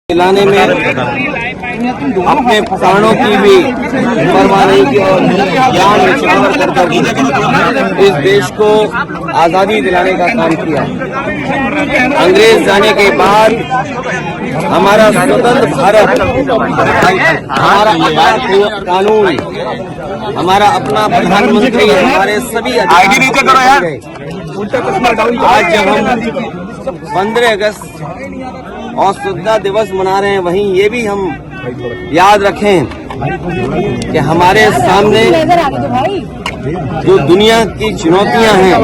दिलाने में अपने प्राणों की भी परवाह नहीं की और जान न्यौछावर कर इस देश को आजादी दिलाने का काम किया। अंग्रेज जाने के बाद हमारा स्वतंत्र भारत, हमारा अपना कानून, हमारा अपना प्रधानमंत्री, हमारे सभी अधिकार। आज जब हम 15 अगस्त और स्वतंत्रता दिवस मना रहे हैं, वहीं ये भी हम याद रखें कि हमारे सामने जो दुनिया की चुनौतियां हैं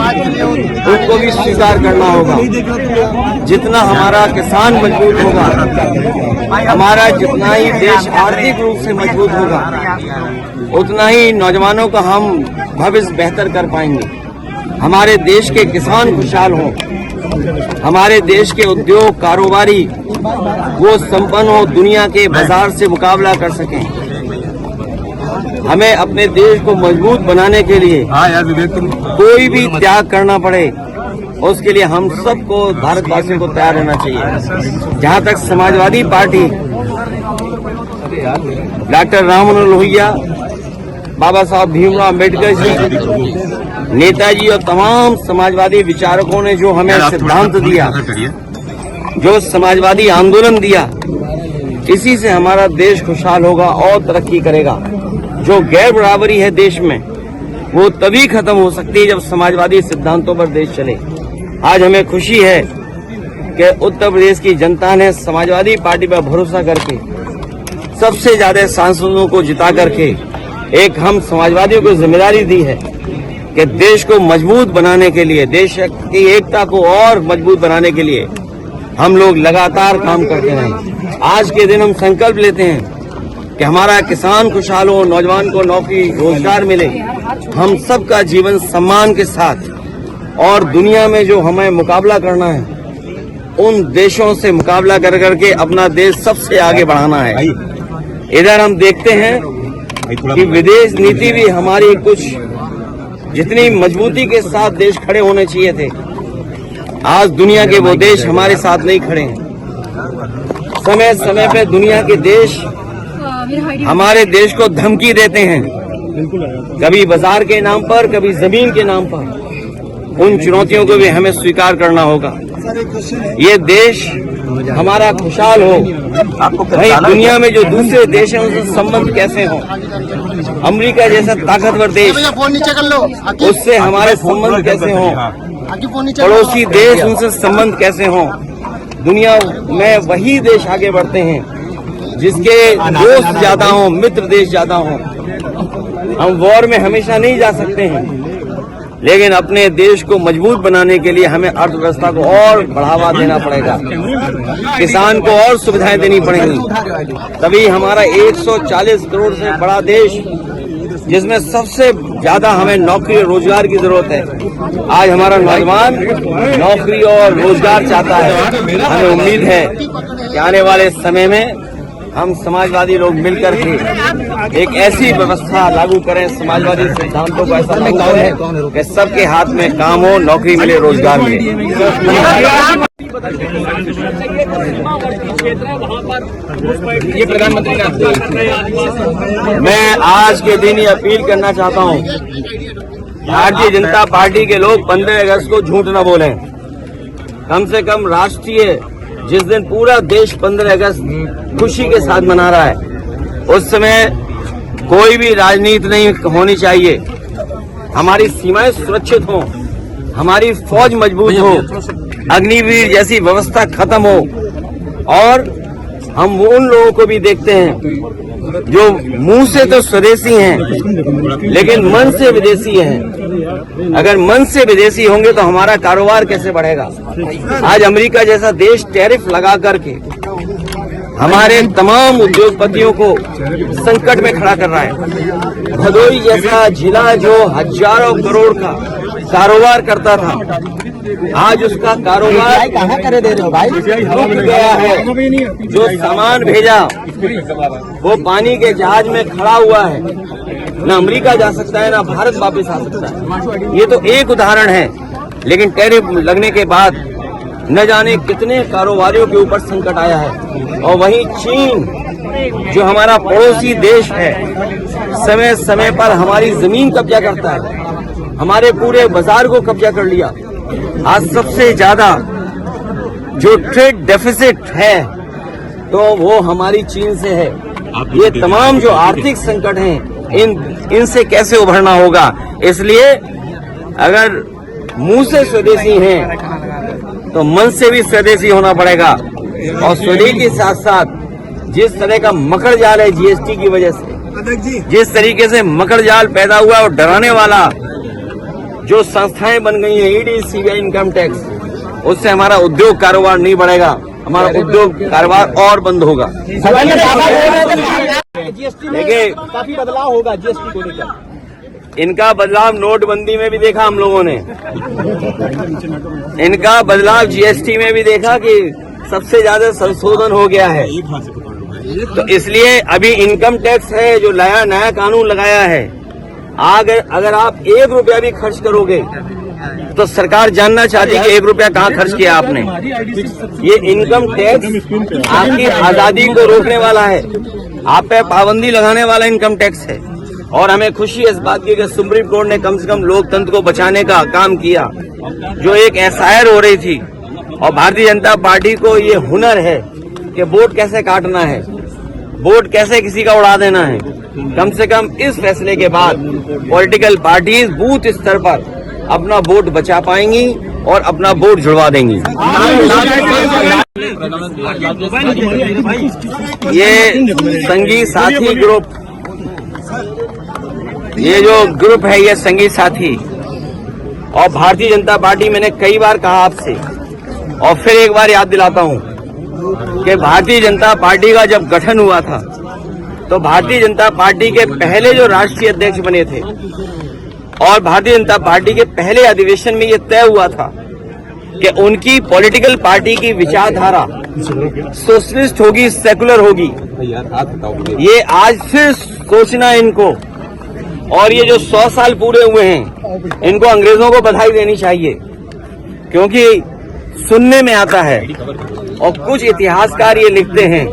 उनको भी स्वीकार करना होगा। जितना हमारा किसान मजबूत होगा, हमारा जितना ही देश आर्थिक रूप से मजबूत होगा, उतना ही नौजवानों का हम भविष्य बेहतर कर पाएंगे। हमारे देश के किसान खुशहाल हों, हमारे देश के उद्योग कारोबारी वो संपन्न हो, दुनिया के बाजार से मुकाबला कर सकें। हमें अपने देश को मजबूत बनाने के लिए कोई भी त्याग करना पड़े, उसके लिए हम सबको भारतवासियों को तैयार रहना चाहिए। जहां तक समाजवादी पार्टी, डॉक्टर राम मनोहर लोहिया, बाबा साहब भीमराव अम्बेडकर जी, नेताजी और तमाम समाजवादी विचारकों ने जो हमें सिद्धांत दिया, जो समाजवादी आंदोलन दिया, इसी से हमारा देश खुशहाल होगा और तरक्की करेगा। जो गैर बराबरी है देश में, वो तभी खत्म हो सकती है जब समाजवादी सिद्धांतों पर देश चले। आज हमें खुशी है कि उत्तर प्रदेश की जनता ने समाजवादी पार्टी पर भरोसा करके सबसे ज्यादा सांसदों को जिता करके एक हम समाजवादियों को जिम्मेदारी दी है कि देश को मजबूत बनाने के लिए, देश की एकता को और मजबूत बनाने के लिए हम लोग लगातार काम करते रहें। आज के दिन हम संकल्प लेते हैं कि हमारा किसान खुशहाल हो, नौजवान को नौकरी रोजगार मिले, हम सबका जीवन सम्मान के साथ, और दुनिया में जो हमें मुकाबला करना है उन देशों से मुकाबला कर करके अपना देश सबसे आगे बढ़ाना है। इधर हम देखते हैं कि विदेश नीति भी हमारी कुछ जितनी मजबूती के साथ देश खड़े होने चाहिए थे, आज दुनिया के वो देश हमारे साथ नहीं खड़े हैं। समय समय पे दुनिया के देश हमारे देश को धमकी देते हैं, कभी बाजार के नाम पर, कभी जमीन के नाम पर। उन चुनौतियों को भी हमें स्वीकार करना होगा। ये देश हमारा खुशहाल हो, वहीं दुनिया में जो दूसरे देश हैं उनसे संबंध कैसे हो। अमेरिका जैसा ताकतवर देश, उससे हमारे संबंध कैसे हों, पड़ोसी देश उनसे संबंध कैसे हों। दुनिया में वही देश आगे बढ़ते हैं जिसके दोस्त ज्यादा हों, मित्र देश ज्यादा हों। हम वॉर में हमेशा नहीं जा सकते हैं, लेकिन अपने देश को मजबूत बनाने के लिए हमें अर्थव्यवस्था को और बढ़ावा देना पड़ेगा, किसान को और सुविधाएं देनी पड़ेंगी। तभी हमारा 140 करोड़ से बड़ा देश, जिसमें सबसे ज्यादा हमें नौकरी और रोजगार की जरूरत है, आज हमारा नौजवान नौकरी और रोजगार चाहता है। हमें उम्मीद है कि आने वाले समय में हम समाजवादी लोग मिलकर के एक ऐसी व्यवस्था लागू करें, समाजवादी सिद्धांतों को ऐसा लागू करें कि सबके हाथ में काम हो, नौकरी मिले, रोजगार मिले। ये प्रधानमंत्री ने, मैं आज के दिन ये अपील करना चाहता हूँ, भारतीय जनता पार्टी के लोग 15 अगस्त को झूठ न बोलें। कम से कम राष्ट्रीय, जिस दिन पूरा देश 15 अगस्त खुशी के साथ मना रहा है, उस समय कोई भी राजनीति नहीं होनी चाहिए। हमारी सीमाएं सुरक्षित हों, हमारी फौज मजबूत हो, अग्निवीर जैसी व्यवस्था खत्म हो, और हम उन लोगों को भी देखते हैं जो मुंह से तो स्वदेशी हैं लेकिन मन से विदेशी हैं। अगर मन से विदेशी होंगे तो हमारा कारोबार कैसे बढ़ेगा। आज अमेरिका जैसा देश टैरिफ लगा करके हमारे तमाम उद्योगपतियों को संकट में खड़ा कर रहा है। भदोई जैसा जिला जो हजारों करोड़ का कारोबार करता था, आज उसका कारोबार कहाँ करे दे रहे हो भाई, रुक गया है। जो सामान भेजा वो पानी के जहाज में खड़ा हुआ है, न अमेरिका जा सकता है, न भारत वापस आ सकता है। ये तो एक उदाहरण है, लेकिन टैरिफ लगने के बाद न जाने कितने कारोबारियों के ऊपर संकट आया है। और वहीं चीन जो हमारा पड़ोसी देश है, समय समय पर हमारी जमीन कब्जा करता है, हमारे पूरे बाजार को कब्जा कर लिया। आज सबसे ज्यादा जो ट्रेड डेफिसिट है तो वो हमारी चीन से है। ये तमाम जो आर्थिक संकट हैं इनसे कैसे उभरना होगा। इसलिए अगर मुंह से स्वदेशी हैं तो मन से भी स्वदेशी होना पड़ेगा। और स्वदेशी के साथ साथ जिस तरह का मकर जाल है जीएसटी की वजह से, जिस तरीके से मकर जाल पैदा हुआ और डराने वाला जो संस्थाएं बन गई हैं, ईडी, सीबीआई, इनकम टैक्स, उससे हमारा उद्योग कारोबार नहीं बढ़ेगा, हमारा उद्योग कारोबार और बंद होगा। देखिए काफी बदलाव होगा जीएसटी को लेकर। इनका बदलाव नोटबंदी में भी देखा हम लोगों ने, इनका बदलाव जीएसटी में भी देखा कि सबसे ज्यादा संशोधन हो गया है। तो इसलिए अभी इनकम टैक्स है जो नया कानून लगाया है, अगर आप 1 रुपया भी खर्च करोगे तो सरकार जानना चाहती है कि 1 रुपया कहाँ खर्च किया आपने। ये इनकम टैक्स आपकी आजादी को रोकने वाला है, आप पे पाबंदी लगाने वाला इनकम टैक्स है। और हमें खुशी है इस बात की कि सुप्रीम कोर्ट ने कम से कम लोकतंत्र को बचाने का काम किया। जो एक एसआईआर हो रही थी, और भारतीय जनता पार्टी को ये हुनर है कि वोट कैसे काटना है, वोट कैसे किसी का उड़ा देना है। कम से कम इस फैसले के बाद पॉलिटिकल पार्टीज बूथ स्तर पर अपना वोट बचा पाएंगी और अपना वोट जुड़वा देंगी। ये संगी साथी ग्रुप, ये जो ग्रुप है ये संगी साथी और भारतीय जनता पार्टी, मैंने कई बार कहा आपसे और फिर एक बार याद दिलाता हूं कि भारतीय जनता पार्टी का जब गठन हुआ था तो भारतीय जनता पार्टी के पहले जो राष्ट्रीय अध्यक्ष बने थे और भारतीय जनता पार्टी के पहले अधिवेशन में ये तय हुआ था कि उनकी पॉलिटिकल पार्टी की विचारधारा सोशलिस्ट होगी, सेकुलर होगी। ये आज फिर सोचना इनको, और ये जो 100 साल पूरे हुए हैं इनको अंग्रेजों को बधाई देनी चाहिए, क्योंकि सुनने में आता है और कुछ इतिहासकार ये लिखते हैं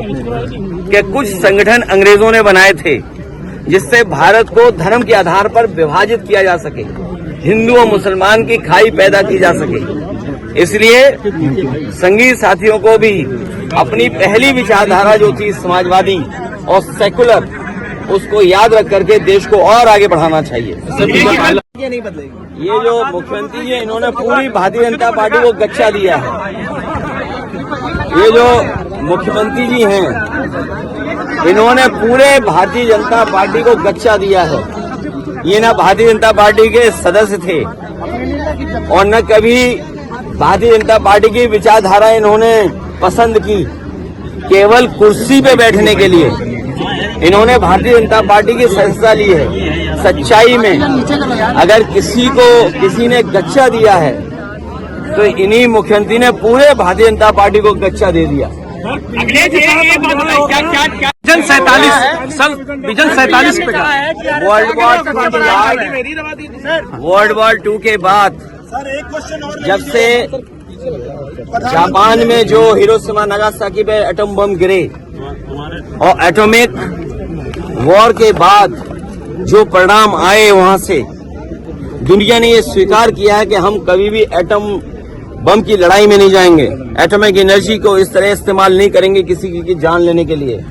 कि कुछ संगठन अंग्रेजों ने बनाए थे जिससे भारत को धर्म के आधार पर विभाजित किया जा सके, हिंदू और मुसलमान की खाई पैदा की जा सके। इसलिए संगी साथियों को भी अपनी पहली विचारधारा जो थी समाजवादी और सेकुलर, उसको याद रख करके देश को और आगे बढ़ाना चाहिए। नहीं बदलेगी। ये जो मुख्यमंत्री जी इन्होंने पूरी भारतीय जनता पार्टी को गच्चा दिया है। ये जो मुख्यमंत्री जी हैं इन्होंने पूरे भारतीय जनता पार्टी को गच्चा दिया है। ये ना भारतीय जनता पार्टी के सदस्य थे और न कभी भारतीय जनता पार्टी की विचारधारा इन्होंने पसंद की। केवल कुर्सी पे बैठने के लिए इन्होंने भारतीय जनता पार्टी की सदस्यता ली है। सच्चाई में अगर किसी ने गच्चा दिया है तो इन्हीं मुख्यमंत्री ने पूरे भारतीय जनता पार्टी को गच्चा दे दिया। विजन 47 पे वर्ल्ड वॉर 2 के बाद जब से जापान में जो हिरोशिमा नागासाकी पे एटम बम गिरे और एटॉमिक वॉर के बाद जो परिणाम आए, वहां से दुनिया ने ये स्वीकार किया है कि हम कभी भी एटम बम की लड़ाई में नहीं जाएंगे, एटॉमिक एनर्जी को इस तरह इस्तेमाल नहीं करेंगे किसी की जान लेने के लिए।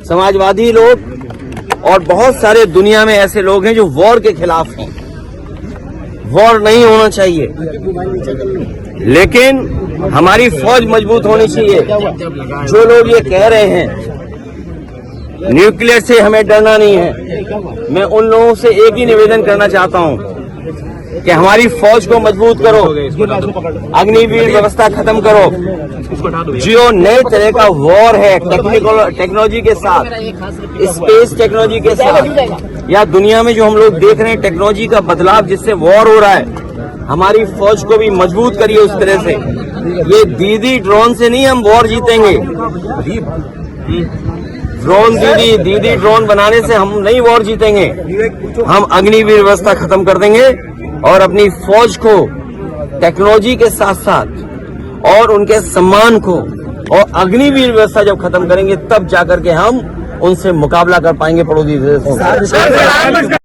समाजवादी लोग और बहुत सारे दुनिया में ऐसे लोग हैं जो वॉर के खिलाफ हैं। वॉर नहीं होना चाहिए, लेकिन हमारी फौज मजबूत होनी चाहिए। जो लोग ये कह रहे हैं न्यूक्लियर से हमें डरना नहीं है, मैं उन लोगों से एक ही निवेदन करना चाहता हूं कि हमारी फौज को मजबूत करो, अग्निवीर व्यवस्था खत्म करो। जो नए तरह का वॉर है टेक्नोलॉजी के साथ, स्पेस टेक्नोलॉजी के साथ, या दुनिया में जो हम लोग देख रहे हैं टेक्नोलॉजी का बदलाव जिससे वॉर हो रहा है, हमारी फौज को भी मजबूत करिए उस तरह से। ये दीदी ड्रोन से नहीं हम वॉर जीतेंगे। दीदी ड्रोन बनाने से हम नहीं वॉर जीतेंगे। हम अग्निवीर व्यवस्था खत्म कर देंगे और अपनी फौज को टेक्नोलॉजी के साथ साथ और उनके सम्मान को और अग्निवीर व्यवस्था जब खत्म करेंगे तब जाकर के हम उनसे मुकाबला कर पाएंगे पड़ोसी देशों से।